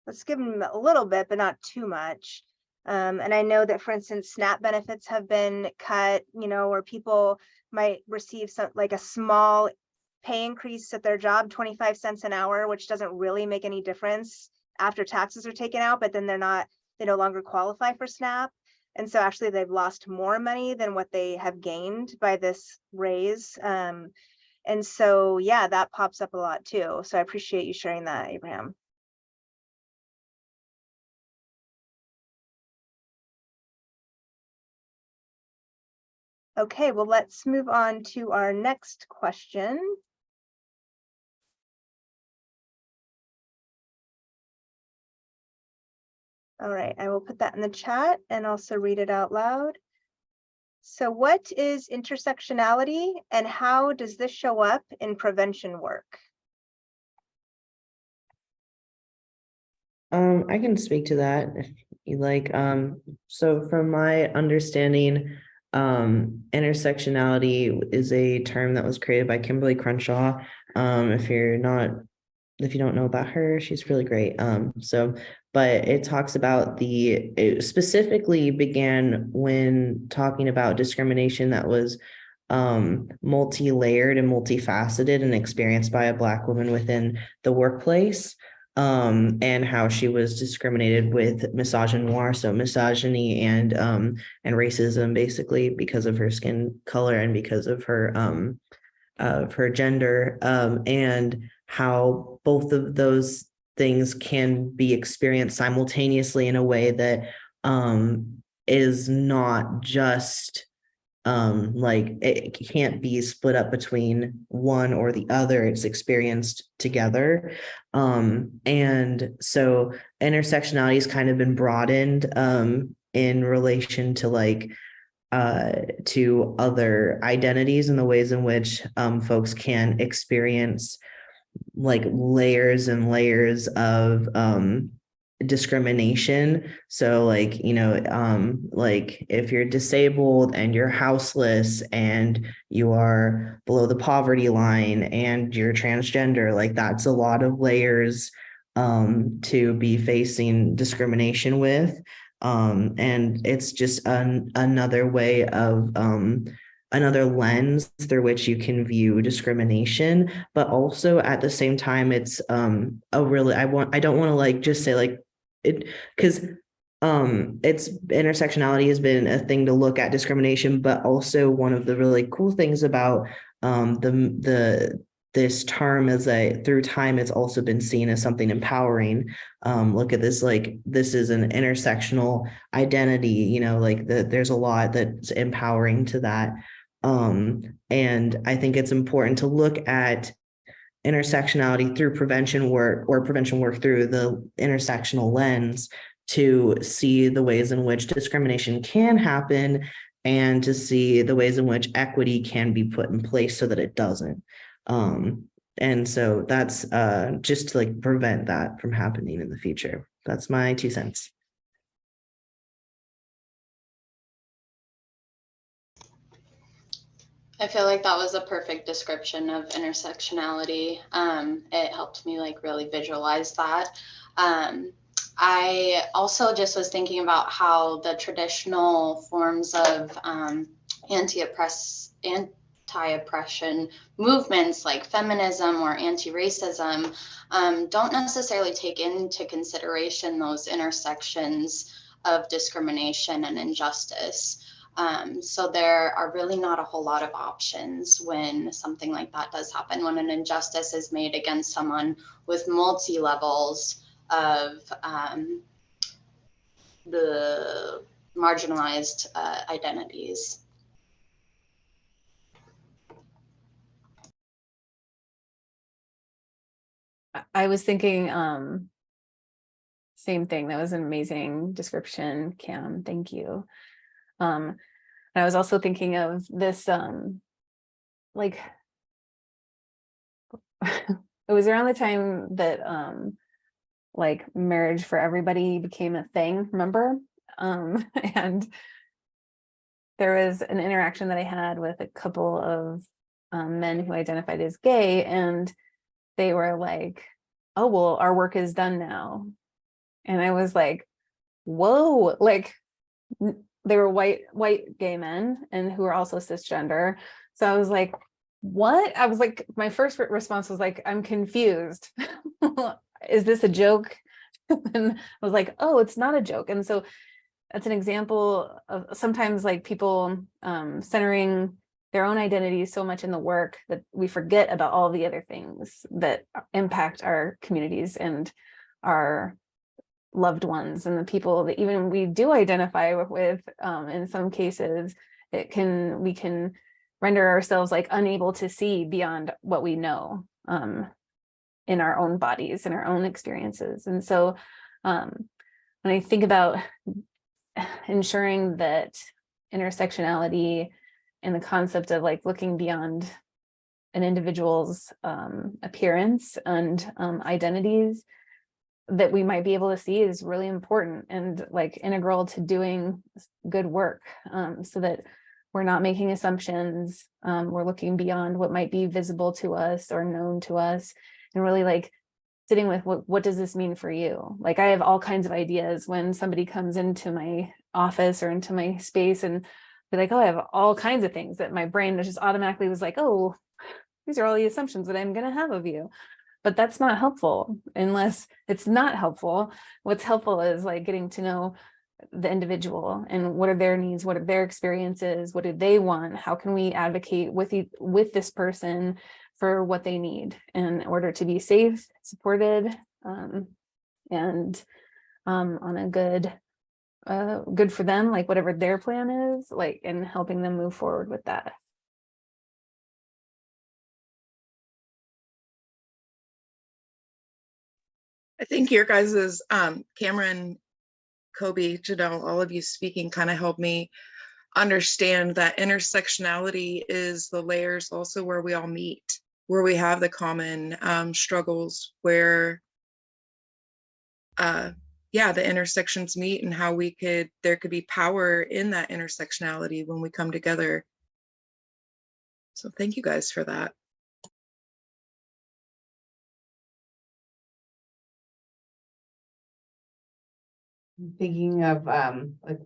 Speaker 1: let's give them a little bit, but not too much. And I know that, for instance, SNAP benefits have been cut, where people might receive some, like a small pay increase at their job, 25 cents an hour, which doesn't really make any difference after taxes are taken out, but then they no longer qualify for SNAP. And so actually they've lost more money than what they have gained by this raise. And so, yeah, that pops up a lot too. So I appreciate you sharing that, Abraham. Okay, well, let's move on to our next question. All right, I will put that in the chat and also read it out loud. So what is intersectionality and how does this show up in prevention work?
Speaker 8: I can speak to that if you like. So from my understanding, intersectionality is a term that was created by Kimberly Crenshaw. If you don't know about her, she's really great. But it talks about it specifically began when talking about discrimination that was multi-layered and multifaceted and experienced by a Black woman within the workplace. And how she was discriminated with misogynoir, so misogyny and racism, basically because of her skin color and because of her gender, and how both of those things can be experienced simultaneously in a way that is not just like it can't be split up between one or the other. It's experienced together. And so intersectionality has kind of been broadened in relation to to other identities and the ways in which folks can experience like layers and layers of discrimination. So like if you're disabled and you're houseless and you are below the poverty line and you're transgender, like that's a lot of layers to be facing discrimination with. And it's just another way of another lens through which you can view discrimination, but also at the same time, it's I don't want to like just say like it, because it's intersectionality has been a thing to look at discrimination, but also one of the really cool things about this term is that through time it's also been seen as something empowering. Look at this, like this is an intersectional identity, you know, like there's a lot that's empowering to that. And I think it's important to look at intersectionality through prevention work or prevention work through the intersectional lens to see the ways in which discrimination can happen and to see the ways in which equity can be put in place so that it doesn't. And so that's just to like prevent that from happening in the future. That's my 2 cents.
Speaker 6: I feel like that was a perfect description of intersectionality. It helped me like really visualize that. I also just was thinking about how the traditional forms of anti-oppression movements like feminism or anti-racism don't necessarily take into consideration those intersections of discrimination and injustice. So there are really not a whole lot of options when something like that does happen, when an injustice is made against someone with multi-levels of the marginalized identities.
Speaker 4: I was thinking, same thing. That was an amazing description, Cam. Thank you. And I was also thinking of this, like, it was around the time that, like marriage for everybody became a thing, remember? And there was an interaction that I had with a couple of men who identified as gay, and they were like, oh, well, our work is done now. And I was like, whoa, like they were white gay men and who were also cisgender. So I was like, what? I was like, my first response was like, I'm confused. Is this a joke? And I was like, oh, it's not a joke. And so that's an example of sometimes like people centering their own identity so much in the work that we forget about all the other things that impact our communities and our loved ones and the people that even we do identify with. In some cases, we can render ourselves like unable to see beyond what we know in our own bodies and our own experiences. And so when I think about ensuring that intersectionality and the concept of like looking beyond an individual's appearance and identities that we might be able to see is really important and like integral to doing good work, so that we're not making assumptions. We're looking beyond what might be visible to us or known to us, and really like sitting with what does this mean for you? Like I have all kinds of ideas when somebody comes into my office or into my space and they're like, oh, I have all kinds of things that my brain just automatically was like, oh, these are all the assumptions that I'm going to have of you. But that's not helpful unless it's not helpful. What's helpful is like getting to know the individual and what are their needs, what are their experiences, what do they want, how can we advocate with this person for what they need in order to be safe, supported, and on a good for them, like whatever their plan is, like, and helping them move forward with that.
Speaker 7: I think your guys's Cameron, Kobe, Janelle, all of you speaking kind of helped me understand that intersectionality is the layers also where we all meet, where we have the common struggles, where the intersections meet and how there could be power in that intersectionality when we come together. So thank you guys for that.
Speaker 3: Thinking of like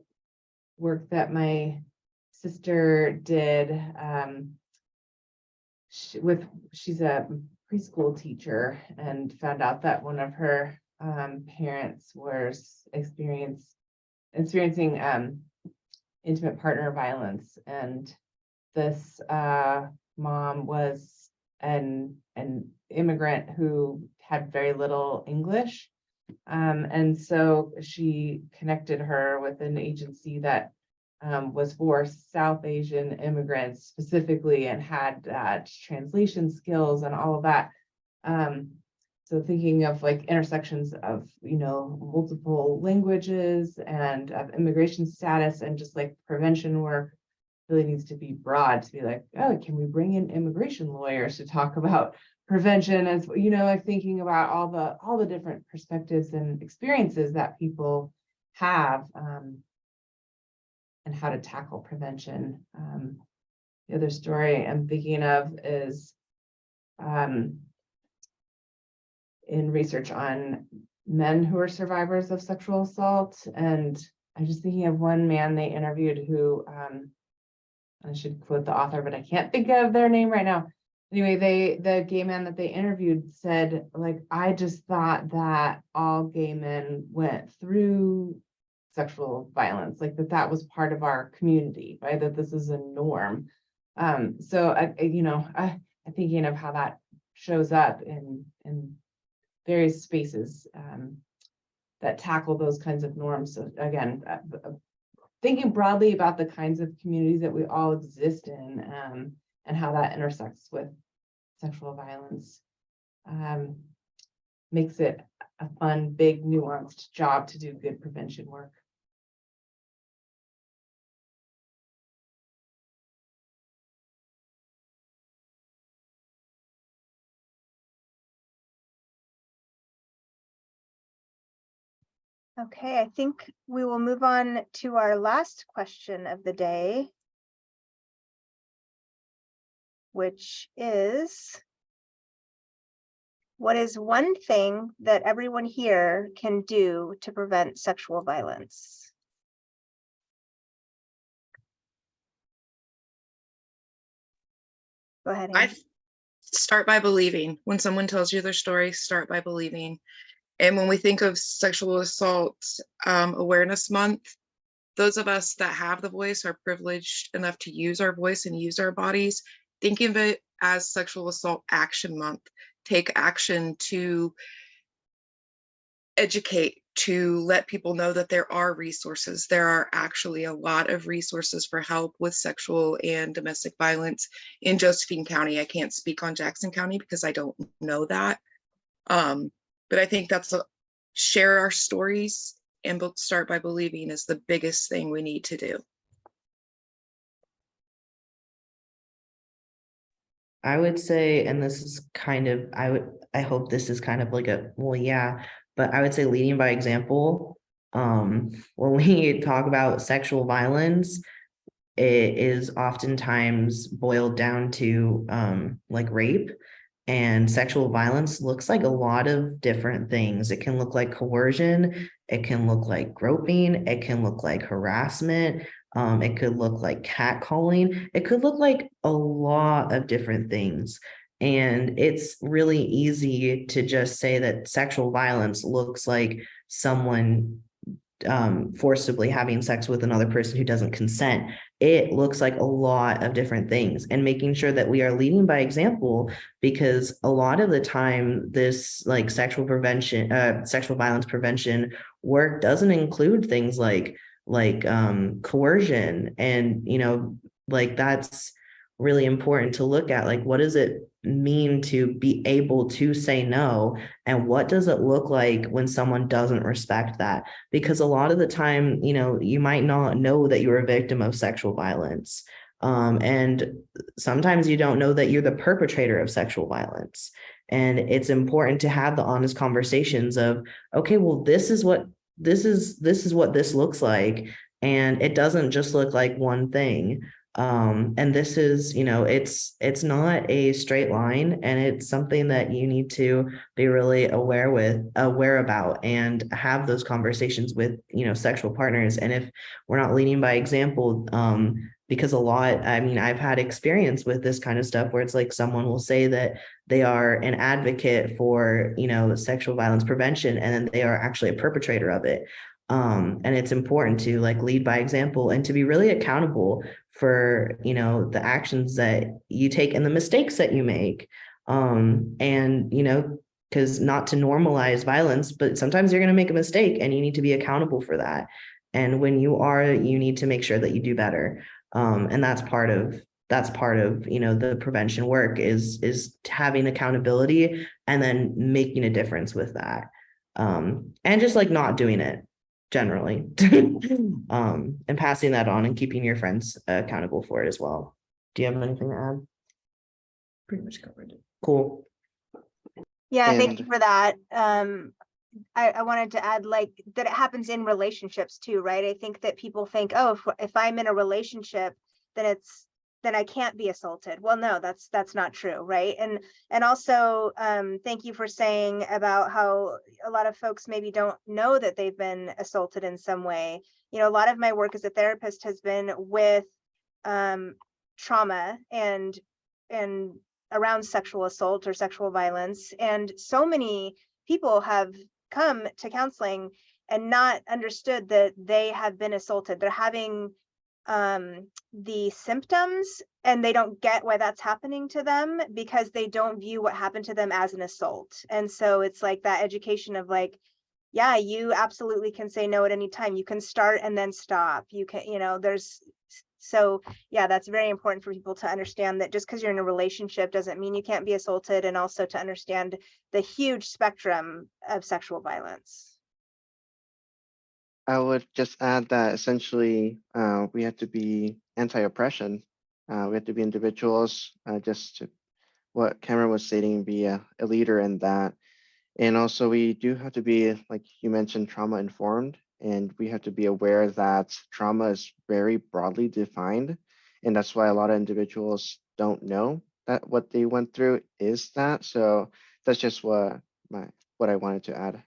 Speaker 3: work that my sister did. She's a preschool teacher and found out that one of her parents experienced experiencing intimate partner violence. And this mom was an immigrant who had very little English. And so she connected her with an agency that was for South Asian immigrants specifically, and had translation skills and all of that. So thinking of like intersections of, multiple languages and of immigration status, and just like prevention work really needs to be broad, to be like, oh, can we bring in immigration lawyers to talk about prevention, as like thinking about all the different perspectives and experiences that people have, and how to tackle prevention. The other story I'm thinking of is in research on men who are survivors of sexual assault. And I'm just thinking of one man they interviewed who, I should quote the author, but I can't think of their name right now. Anyway, the gay man that they interviewed said, like, I just thought that all gay men went through sexual violence, like that was part of our community, right? That this is a norm. So I'm thinking of how that shows up in various spaces that tackle those kinds of norms. So again, thinking broadly about the kinds of communities that we all exist in, and how that intersects with sexual violence, makes it a fun, big, nuanced job to do good prevention work.
Speaker 1: Okay, I think we will move on to our last question of the day, which is, what is one thing that everyone here can do to prevent sexual violence? Go ahead,
Speaker 7: I
Speaker 1: Anne.
Speaker 7: start by believing. When someone tells you their story, start by believing. And when we think of Sexual Assault Awareness Month, those of us that have the voice are privileged enough to use our voice and use our bodies. Think of it as Sexual Assault Action Month. Take action to educate, to let people know that there are resources. There are actually a lot of resources for help with sexual and domestic violence in Josephine County. I can't speak on Jackson County because I don't know that. But I think that's share our stories and start by believing is the biggest thing we need to do.
Speaker 8: I would say, and this is kind of, I hope this is kind of like but I would say leading by example. When we talk about sexual violence, it is oftentimes boiled down to like rape. And sexual violence looks like a lot of different things. It can look like coercion, it can look like groping, it can look like harassment, it could look like catcalling, it could look like a lot of different things. And it's really easy to just say that sexual violence looks like someone forcibly having sex with another person who doesn't consent. It looks like a lot of different things, and making sure that we are leading by example, because a lot of the time this like sexual violence prevention work doesn't include things like coercion. And like that's really important to look at, like what does it mean to be able to say no, and what does it look like when someone doesn't respect that? Because a lot of the time, you might not know that you're a victim of sexual violence, and sometimes you don't know that you're the perpetrator of sexual violence. And it's important to have the honest conversations of, okay, well, this is what this looks like, and it doesn't just look like one thing. And this is, it's not a straight line, and it's something that you need to be really aware about, and have those conversations with, sexual partners. And if we're not leading by example, because I've had experience with this kind of stuff where it's like someone will say that they are an advocate for, sexual violence prevention, and then they are actually a perpetrator of it. And it's important to like lead by example and to be really accountable for, you know, the actions that you take and the mistakes that you make. And, you know, because not to normalize violence, but sometimes you're going to make a mistake and you need to be accountable for that. And when you are, you need to make sure that you do better. And that's part of, you know, the prevention work is having accountability and then making a difference with that. And just like not doing it generally, and passing that on and keeping your friends accountable for it as well. Do you have anything to add?
Speaker 9: Pretty much covered it.
Speaker 8: Cool.
Speaker 1: Yeah, thank you
Speaker 2: And-
Speaker 1: for that. I wanted to add like that it happens in relationships too, right? I think that people think, oh, if I'm in a relationship, then I can't be assaulted. Well, no, that's not true, right? And also, thank you for saying about how a lot of folks maybe don't know that they've been assaulted in some way. You know, a lot of my work as a therapist has been with trauma and around sexual assault or sexual violence. And so many people have come to counseling and not understood that they have been assaulted. They're having the symptoms and they don't get why that's happening to them because they don't view what happened to them as an assault. And so it's like that education of like, yeah, you absolutely can say no at any time. You can start and then stop. You can, you know, so yeah, that's very important for people to understand that just because you're in a relationship doesn't mean you can't be assaulted, and also to understand the huge spectrum of sexual violence.
Speaker 2: I would just add that essentially we have to be anti-oppression. We have to be individuals, just to what Cameron was stating, be a leader in that. And also we do have to be, like you mentioned, trauma informed. And we have to be aware that trauma is very broadly defined. And that's why a lot of individuals don't know that what they went through is that. So that's just what I wanted to add.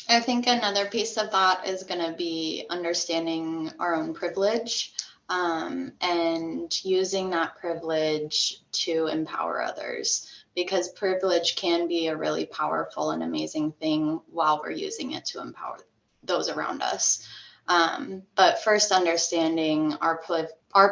Speaker 6: I think another piece of that is going to be understanding our own privilege, and using that privilege to empower others, because privilege can be a really powerful and amazing thing while we're using it to empower those around us. But first, understanding our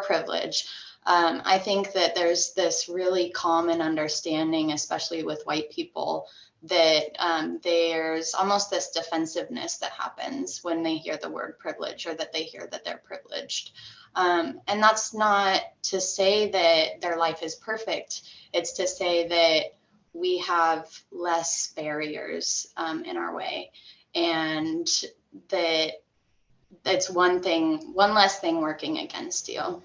Speaker 6: privilege. I think that there's this really common understanding, especially with white people, that there's almost this defensiveness that happens when they hear the word privilege, or that they hear that they're privileged. And that's not to say that their life is perfect. It's to say that we have less barriers in our way, and that it's one less thing working against you.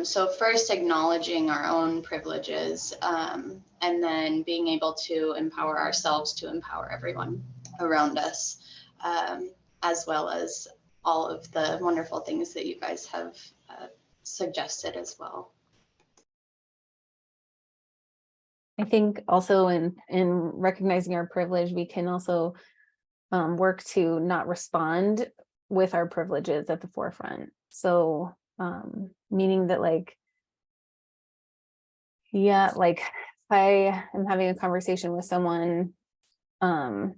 Speaker 6: So first, acknowledging our own privileges, and then being able to empower ourselves to empower everyone around us, as well as all of the wonderful things that you guys have suggested as well.
Speaker 4: I think also in recognizing our privilege, we can also work to not respond with our privileges at the forefront. So meaning that like, yeah, like if I am having a conversation with someone and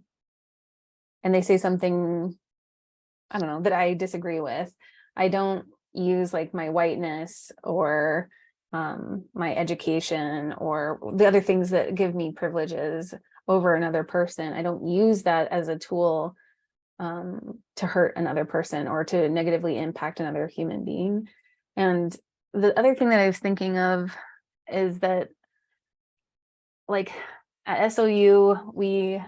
Speaker 4: they say something, I don't know, that I disagree with, I don't use like my whiteness or my education or the other things that give me privileges over another person. I don't use that as a tool to hurt another person or to negatively impact another human being. And the other thing that I was thinking of is that like at SOU, we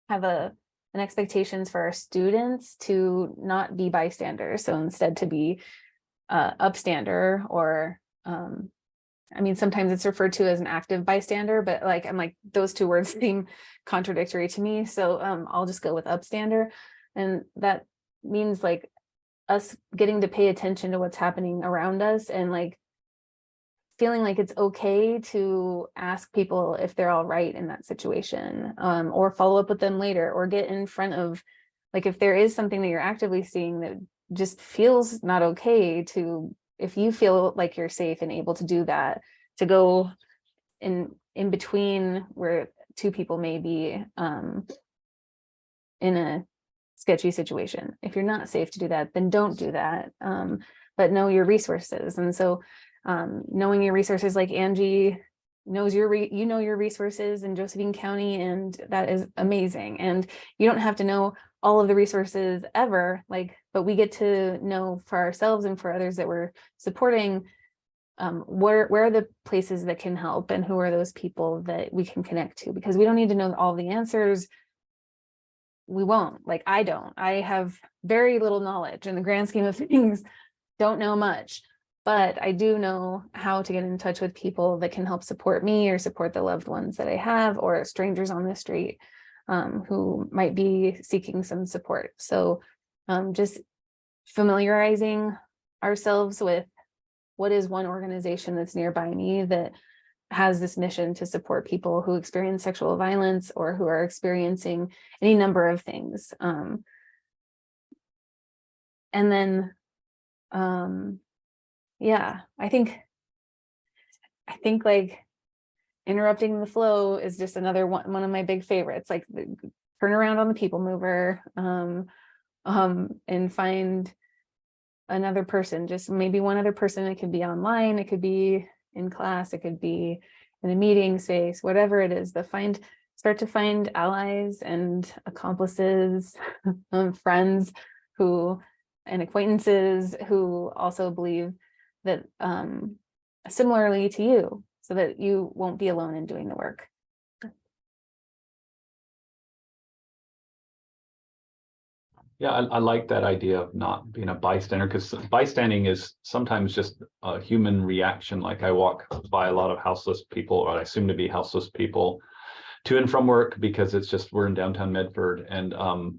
Speaker 4: have an expectations for our students to not be bystanders. So instead to be upstander, or I mean, sometimes it's referred to as an active bystander, but like, I'm like, those two words seem contradictory to me. So I'll just go with upstander. And that means like us getting to pay attention to what's happening around us, and like feeling like it's okay to ask people if they're all right in that situation, or follow up with them later, or get in front of, like, if there is something that you're actively seeing that just feels not okay, to, if you feel like you're safe and able to do that, to go in between where two people may be in a sketchy situation. If you're not safe to do that, then don't do that. But know your resources. And so knowing your resources, like Angie knows your resources in Josephine County, and that is amazing. And you don't have to know all of the resources ever, but we get to know for ourselves and for others that we're supporting, where are the places that can help, and who are those people that we can connect to, because we don't need to know all the answers. We won't. I don't. I have very little knowledge in the grand scheme of things, don't know much, but I do know how to get in touch with people that can help support me or support the loved ones that I have, or strangers on the street who might be seeking some support. So just familiarizing ourselves with what is one organization that's nearby me that has this mission to support people who experience sexual violence or who are experiencing any number of things. And then, yeah, I think interrupting the flow is just another one of my big favorites, turn around on the people mover, and find another person, just maybe one other person. It could be online, it could be in class, it could be in a meeting space, whatever it is, but start to find allies and accomplices, friends and acquaintances who also believe that similarly to you, so that you won't be alone in doing the work.
Speaker 5: Yeah, I like that idea of not being a bystander, because bystanding is sometimes just a human reaction. Like I walk by a lot of houseless people, or I assume to be houseless people, to and from work, because it's just, we're in downtown Medford, and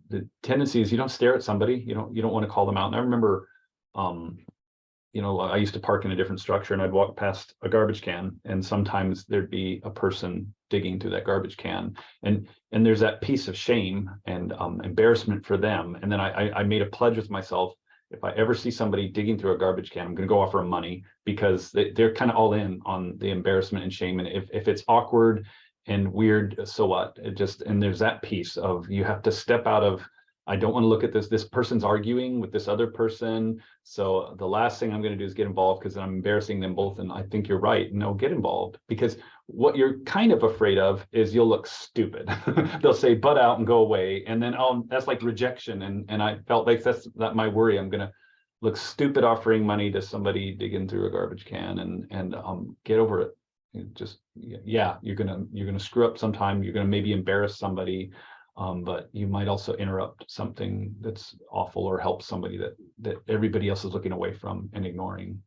Speaker 5: the tendency is you don't stare at somebody, you don't want to call them out. And I remember, I used to park in a different structure, and I'd walk past a garbage can, and sometimes there'd be a person digging through that garbage can, and there's that piece of shame and embarrassment for them. And then I made a pledge with myself: if I ever see somebody digging through a garbage can, I'm going to go offer them money, because they're kind of all in on the embarrassment and shame. And if it's awkward and weird, so what? And there's that piece of, you have to step out of, I don't want to look at this person's arguing with this other person, so the last thing I'm going to do is get involved, because I'm embarrassing them both. And I think you're right. No, get involved, because what you're kind of afraid of is you'll look stupid. They'll say butt out and go away, and then that's like rejection. And I felt like that's my worry. I'm going to look stupid offering money to somebody digging through a garbage can, and get over it. You're gonna screw up sometime. You're gonna maybe embarrass somebody. But you might also interrupt something that's awful, or help somebody that everybody else is looking away from and ignoring.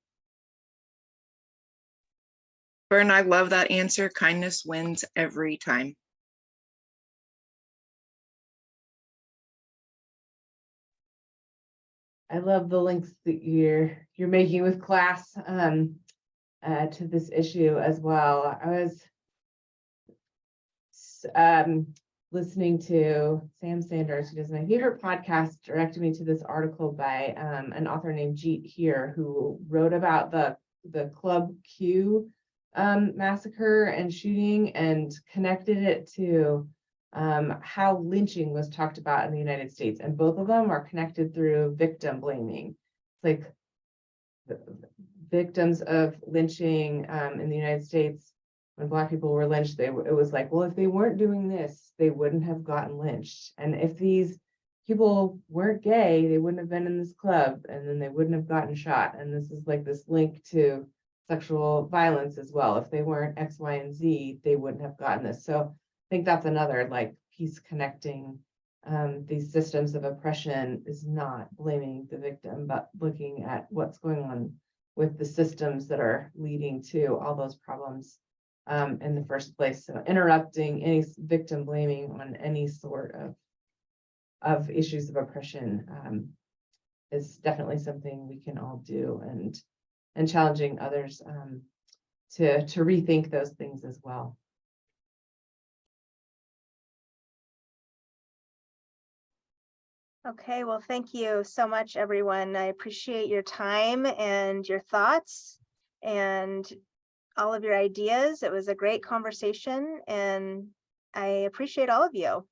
Speaker 7: Vern, I love that answer. Kindness wins every time.
Speaker 3: I love the links that you're making with class to this issue as well. I was listening to Sam Sanders, who does my favorite podcast, directed me to this article by an author named Jeet Heer, who wrote about the Club Q massacre and shooting, and connected it to how lynching was talked about in the United States. And both of them are connected through victim blaming. It's like the victims of lynching in the United States, when Black people were lynched, it was like, well, if they weren't doing this, they wouldn't have gotten lynched. And if these people weren't gay, they wouldn't have been in this club, and then they wouldn't have gotten shot. And this is like this link to sexual violence as well. If they weren't X, Y, and Z, they wouldn't have gotten this. So I think that's another piece connecting these systems of oppression, is not blaming the victim, but looking at what's going on with the systems that are leading to all those problems in the first place. So interrupting any victim blaming on any sort of issues of oppression is definitely something we can all do, and challenging others to rethink those things as well.
Speaker 1: Okay, well, thank you so much, everyone. I appreciate your time and your thoughts and all of your ideas. It was a great conversation, and I appreciate all of you.